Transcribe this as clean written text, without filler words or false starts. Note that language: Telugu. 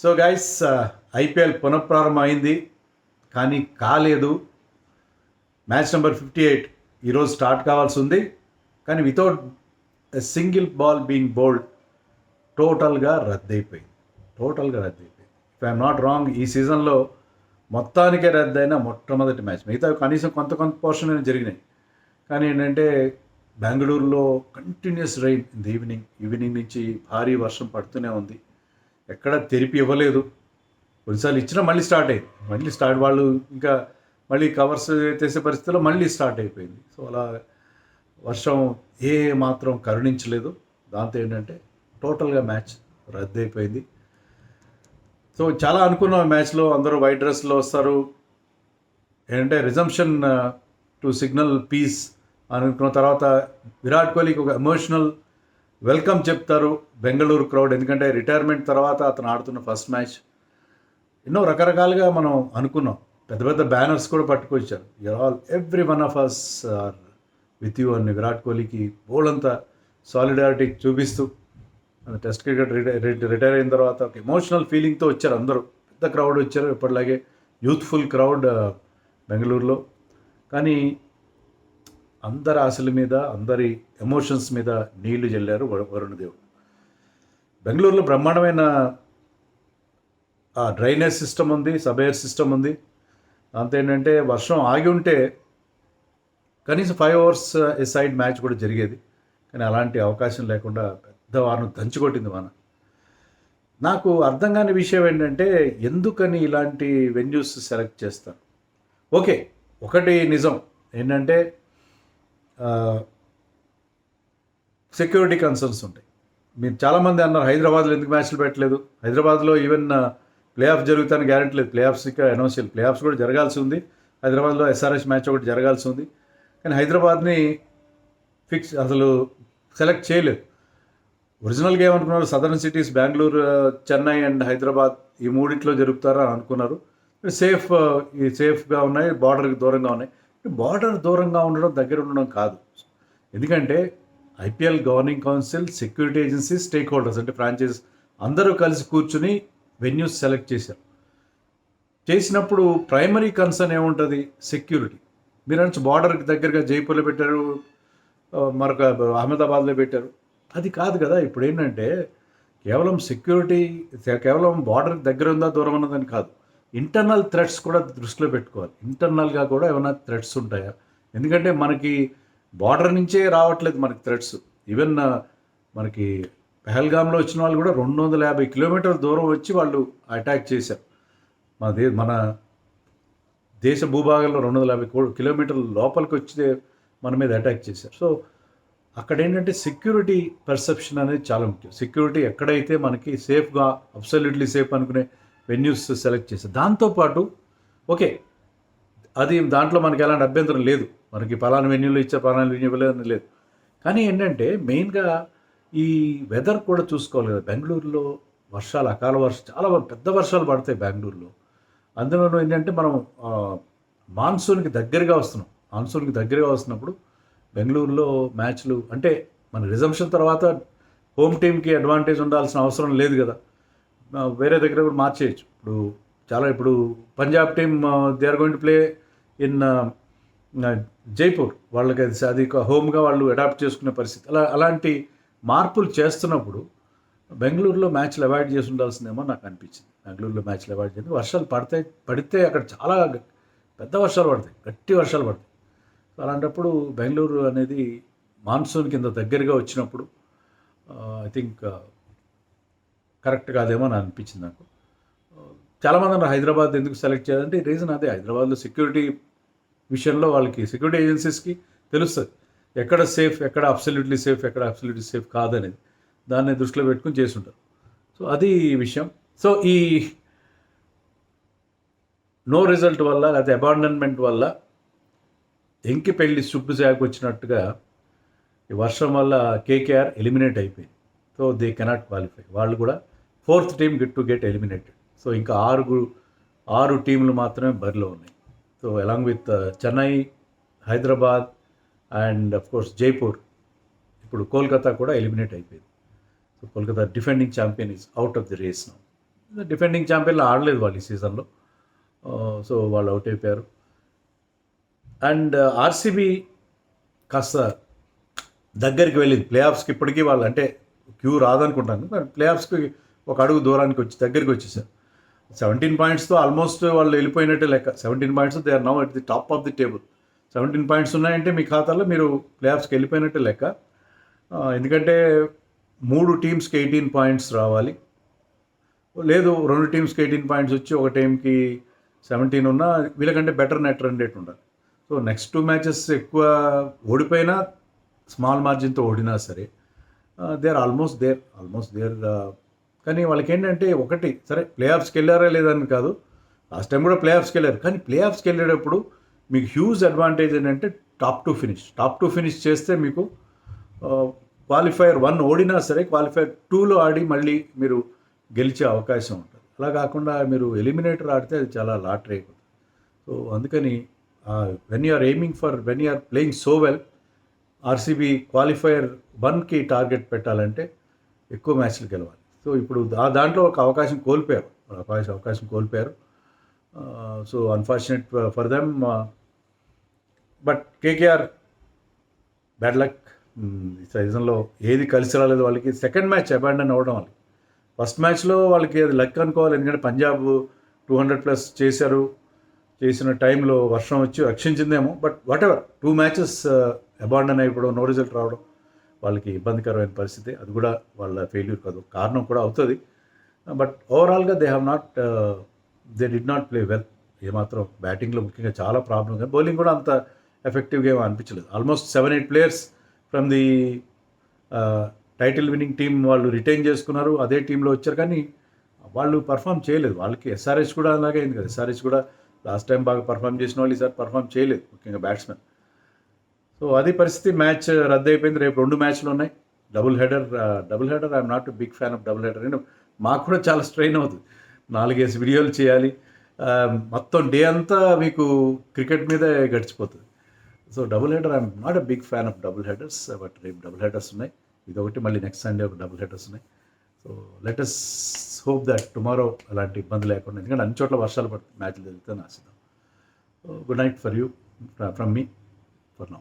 సో గైస్, ఐపీఎల్ పునఃప్రారంభం అయింది కానీ కాలేదు. మ్యాచ్ నెంబర్ 58 ఈరోజు స్టార్ట్ కావాల్సి ఉంది కానీ without a single ball being bowled టోటల్గా రద్దయిపోయింది. ఇఫ్ ఐఎమ్ నాట్ రాంగ్, ఈ సీజన్లో మొత్తానికే రద్దయిన మొట్టమొదటి మ్యాచ్. మిగతా కనీసం కొంత పోర్షన్ అయినా జరిగినాయి. కానీ ఏంటంటే బెంగళూరులో continuous rain in the evening నుంచి భారీ వర్షం పడుతూనే ఉంది. ఎక్కడ తెరిపి ఇవ్వలేదు. కొన్నిసార్లు ఇచ్చినా మళ్ళీ స్టార్ట్ వాళ్ళు ఇంకా మళ్ళీ కవర్స్ చేసే పరిస్థితిలో మళ్ళీ స్టార్ట్ అయిపోయింది. సో అలా వర్షం ఏ మాత్రం కరుణించలేదు. దాంతో ఏంటంటే టోటల్గా మ్యాచ్ రద్దయిపోయింది. సో చాలా అనుకున్నాం మ్యాచ్లో అందరూ వైట్ డ్రెస్లో వస్తారు, ఏంటంటే రిజంప్షన్ టు సిగ్నల్ పీస్ అనుకున్న తర్వాత విరాట్ కోహ్లీకి ఒక ఎమోషనల్ వెల్కమ్ చెప్తారు బెంగళూరు క్రౌడ్. ఎందుకంటే రిటైర్మెంట్ తర్వాత అతను ఆడుతున్న ఫస్ట్ మ్యాచ్. ఎన్నో రకరకాలుగా మనం అనుకున్నాం, పెద్ద పెద్ద బ్యానర్స్ కూడా పట్టుకొచ్చారు. Every one of us are with you అని విరాట్ కోహ్లీకి బోల్డంతా సాలిడారిటీ చూపిస్తూ టెస్ట్ క్రికెట్ రిటైర్ అయిన తర్వాత ఒక ఎమోషనల్ ఫీలింగ్తో వచ్చారు అందరూ. పెద్ద క్రౌడ్ వచ్చారు, ఎప్పటిలాగే యూత్ఫుల్ క్రౌడ్ బెంగళూరులో. కానీ అందరి ఆశల మీద, అందరి ఎమోషన్స్ మీద నీళ్లు జల్లారు వరుణ్ దేవ్. బెంగళూరులో బ్రహ్మాండమైన డ్రైనేజ్ సిస్టమ్ ఉంది, సబ్-ఎయిర్ సిస్టమ్ ఉంది. దాంతో ఏంటంటే వర్షం ఆగి ఉంటే కనీసం 5 hours ఏ సైడ్ మ్యాచ్ కూడా జరిగేది. కానీ అలాంటి అవకాశం లేకుండా పెద్ద వారం దంచుకొట్టింది వాన. నాకు అర్థం కాని విషయం ఏంటంటే ఎందుకని ఇలాంటి వెన్యూస్ సెలెక్ట్ చేస్తారు. ఓకే, ఒకటి నిజం ఏంటంటే సెక్యూరిటీ కన్సర్న్స్ ఉంటాయి. మీరు చాలామంది అన్నారు హైదరాబాద్లో ఎందుకు మ్యాచ్లు పెట్టలేదు, హైదరాబాద్లో ఈవెన్ ప్లే ఆఫ్ జరుగుతాయని గ్యారెంటీ లేదు. ప్లే ఆఫ్స్ ఇక్కడ అనౌన్స్ ప్లే ఆఫ్స్ కూడా జరగాల్సి ఉంది. హైదరాబాద్లో ఎస్ఆర్హెచ్ మ్యాచ్ ఒకటి జరగాల్సి ఉంది. కానీ హైదరాబాద్ని అసలు సెలెక్ట్ చేయలేదు. ఒరిజినల్గా ఏమనుకున్నారు, southern cities Bengaluru, Chennai and Hyderabad ఈ మూడిట్లో జరుపుతారా అనుకున్నారు. సేఫ్గా ఉన్నాయి, బార్డర్కి దూరంగా ఉన్నాయి. బార్డర్ దూరంగా ఉండడం, దగ్గర ఉండడం కాదు. ఎందుకంటే IPL governing council, security agency, stake holders అంటే ఫ్రాంచైజీస్ అందరూ కలిసి కూర్చుని వెన్యూస్ సెలెక్ట్ చేసినప్పుడు ప్రైమరీ కన్సర్న్ ఏముంటుంది, సెక్యూరిటీ. మీరు అంటే బార్డర్కి దగ్గరగా జైపూర్లో పెట్టారు, మరొక అహ్మదాబాద్లో పెట్టారు, అది కాదు కదా. ఇప్పుడు ఏంటంటే కేవలం సెక్యూరిటీ, కేవలం బార్డర్కి దగ్గర ఉందా దూరం ఉన్నదని కాదు, ఇంటర్నల్ థ్రెట్స్ కూడా దృష్టిలో పెట్టుకోవాలి. ఇంటర్నల్గా కూడా ఏమైనా థ్రెట్స్ ఉంటాయా? ఎందుకంటే మనకి బార్డర్ నుంచే రావట్లేదు మనకి థ్రెట్స్. ఈవెన్ మనకి పెహల్గామ్లో వచ్చిన వాళ్ళు కూడా 250 kilometers దూరం వచ్చి వాళ్ళు అటాక్ చేశారు. మన దేశ భూభాగంలో 250 kilometers లోపలికి వచ్చి మన మీద అటాక్ చేశారు. సో అక్కడ ఏంటంటే సెక్యూరిటీ పర్సెప్షన్ అనేది చాలా ముఖ్యం. సెక్యూరిటీ ఎక్కడైతే మనకి సేఫ్గా, అబ్సల్యూట్లీ సేఫ్ అనుకునే వెన్యూస్ సెలెక్ట్ చేశారు. దాంతోపాటు ఓకే, అది దాంట్లో మనకి ఎలాంటి అభ్యంతరం లేదు, మనకి పలానా వెన్యూలో ఇచ్చే పలానా వెన్యూలో లేదు. కానీ ఏంటంటే మెయిన్గా ఈ వెదర్ కూడా చూసుకోవాలి కదా. బెంగళూరులో వర్షాలు, అకాల వర్షం, చాలా పెద్ద వర్షాలు పడతాయి బెంగళూరులో. అందులోనూ ఏంటంటే మనం మాన్సూన్కి దగ్గరగా వస్తున్నప్పుడు బెంగళూరులో మ్యాచ్లు అంటే మన రిజంప్షన్ తర్వాత హోమ్ టీమ్కి అడ్వాంటేజ్ ఉండాల్సిన అవసరం లేదు కదా. వేరే దగ్గర కూడా మార్చేయచ్చు. ఇప్పుడు Punjab team they are going to play in Jaipur, వాళ్ళకి అది హోమ్గా వాళ్ళు అడాప్ట్ చేసుకునే పరిస్థితి. అలాంటి మార్పులు చేస్తున్నప్పుడు బెంగళూరులో మ్యాచ్లు అవాయిడ్ చేసి ఉండాల్సిందేమో నాకు అనిపించింది. బెంగళూరులో మ్యాచ్లు అవాయిడ్ చేసి వర్షాలు పడితే అక్కడ చాలా పెద్ద వర్షాలు పడతాయి, గట్టి వర్షాలు పడతాయి. అలాంటప్పుడు బెంగళూరు అనేది మాన్సూన్ కింద దగ్గరగా వచ్చినప్పుడు ఐ థింక్ కరెక్ట్ కాదేమో అని అనిపించింది నాకు. చాలామంది అన్నారు హైదరాబాద్ ఎందుకు సెలెక్ట్ చేయాలంటే రీజన్ అదే, హైదరాబాద్లో సెక్యూరిటీ విషయంలో వాళ్ళకి, సెక్యూరిటీ ఏజెన్సీస్కి తెలుస్తుంది ఎక్కడ సేఫ్, ఎక్కడ అబ్సల్యూట్లీ సేఫ్ కాదనేది. దాన్ని దృష్టిలో పెట్టుకుని చేసుంటారు. సో అది విషయం. సో ఈ నో రిజల్ట్ వల్ల, లేకపోతే అబాండన్మెంట్ వల్ల ఎంకి పెళ్లి సుబ్బుసాకు వచ్చినట్టుగా ఈ వర్షం వల్ల కేకేఆర్ ఎలిమినేట్ అయిపోయింది. So they cannot qualify. వాళ్ళు కూడా 4th team get eliminated. So ఇంకా 6 టీంలు మాత్రమే బరిలో ఉన్నాయి. So along with Chennai, Hyderabad and of course Jaipur. ఇప్పుడు కోల్కతా కూడా ఎలిమినేట్ అయిపోయింది. So Kolkata defending champion is out of the race now. Defending ఛాంపియన్లు ఆడలేదు వాళ్ళు ఈ సీజన్లో. సో వాళ్ళు అవుట్ అయిపోయారు. అండ్ ఆర్సీబీ కాస్త దగ్గరికి వెళ్ళింది ప్లే ఆఫ్స్కి. ఇప్పటికీ వాళ్ళు అంటే క్యూ రాదనుకుంటాను, కానీ ప్లే ఆఫ్స్కి ఒక అడుగు దూరానికి వచ్చి దగ్గరికి వచ్చేసారు. 17 పాయింట్స్తో ఆల్మోస్ట్ వాళ్ళు వెళ్ళిపోయినట్టే లెక్క. 17 points, they are now at the top of the table. 17 points ఉన్నాయంటే మీ ఖాతాలో మీరు ప్లే ఆఫ్స్కి వెళ్ళిపోయినట్టే లెక్క. ఎందుకంటే 3 టీమ్స్కి 18 పాయింట్స్ రావాలి, లేదు 2 టీమ్స్కి 18 పాయింట్స్ వచ్చి ఒక టీంకి 17 ఉన్నా వీళ్ళకంటే బెటర్ నెట్ రన్ రేట్ ఉండాలి. సో నెక్స్ట్ 2 మ్యాచెస్ ఎక్కువ ఓడిపోయినా, స్మాల్ మార్జిన్తో ఓడినా సరే దే ఆర్ ఆల్మోస్ట్ దేర్. కానీ వాళ్ళకి ఏంటంటే ఒకటి, సరే ప్లే ఆఫ్స్కి వెళ్ళారా లేదని కాదు, లాస్ట్ టైం కూడా ప్లే ఆఫ్స్కి వెళ్ళారు, కానీ ప్లే ఆఫ్స్కి వెళ్ళేటప్పుడు మీకు హ్యూజ్ అడ్వాంటేజ్ ఏంటంటే టాప్ టు ఫినిష్ చేస్తే మీకు క్వాలిఫైయర్ 1 ఓడినా సరే క్వాలిఫైయర్ 2లో ఆడి మళ్ళీ మీరు గెలిచే అవకాశం ఉంటుంది. అలా కాకుండా మీరు ఎలిమినేటర్ ఆడితే అది చాలా లాటరీ అయిపోతుంది. సో అందుకని when you are playing so well, RCB qualifier 1కి టార్గెట్ పెట్టాలంటే ఎక్కువ మ్యాచ్లు గెలవాలి. సో ఇప్పుడు దాంట్లో ఒక అవకాశం కోల్పోయారు. So unfortunate for them. But KKR bad luck. ఈ సీజన్లో ఏది కలిసి రాలేదు వాళ్ళకి. సెకండ్ మ్యాచ్ అబాండన్ అవ్వడం వాళ్ళకి. ఫస్ట్ మ్యాచ్లో వాళ్ళకి అది లక్ అనుకోవాలి, ఎందుకంటే పంజాబ్ 200+ చేసిన టైంలో వర్షం వచ్చి రక్షించిందేమో. But whatever, 2 matches abandon అయిపోవడం, నో రిజల్ట్ రావడం వాళ్ళకి ఇబ్బందికరమైన పరిస్థితి. అది కూడా వాళ్ళ ఫెయిల్యూర్ కాదు, కారణం కూడా అవుతుంది. బట్ ఓవరాల్గా they did not play well. ఏమాత్రం బ్యాటింగ్లో ముఖ్యంగా చాలా ప్రాబ్లం, కానీ బౌలింగ్ కూడా అంత ఎఫెక్టివ్గా ఏమో అనిపించలేదు. Almost 7-8 players from the title winning team వాళ్ళు రిటైన్ చేసుకున్నారు, అదే టీంలో వచ్చారు, కానీ వాళ్ళు పర్ఫామ్ చేయలేదు. వాళ్ళకి ఎస్ఆర్హెచ్ కూడా అలాగే అయింది కదా. ఎస్ఆర్హెచ్ కూడా లాస్ట్ టైం బాగా పర్ఫామ్ చేసిన వాళ్ళు ఈసారి పర్ఫామ్ చేయలేదు, ముఖ్యంగా బ్యాట్స్మెన్. సో అది పరిస్థితి. మ్యాచ్ రద్దు అయిపోయింది. రేపు 2 మ్యాచ్లు ఉన్నాయి. Double header I'm not big fan of double header. మాకు కూడా చాలా స్ట్రెయిన్ అవుతుంది, 4-5 వీడియోలు చేయాలి, మొత్తం డే అంతా మీకు క్రికెట్ మీదే గడిచిపోతుంది. So double header I'm not a big fan of double headers. But రేపు డబుల్ హెడర్స్ ఉన్నాయి, ఇదొకటి, మళ్ళీ నెక్స్ట్ సండే ఒక డబుల్ హెడర్స్ ఉన్నాయి. So let us hope that tomorrow అలాంటి ఇబ్బంది లేకుండా, ఎందుకంటే అన్ని చోట్ల వర్షాలు పడుతుంది, మ్యాచ్లు జరుగుతాయని ఆశిద్దాం. Good night for you from me for now.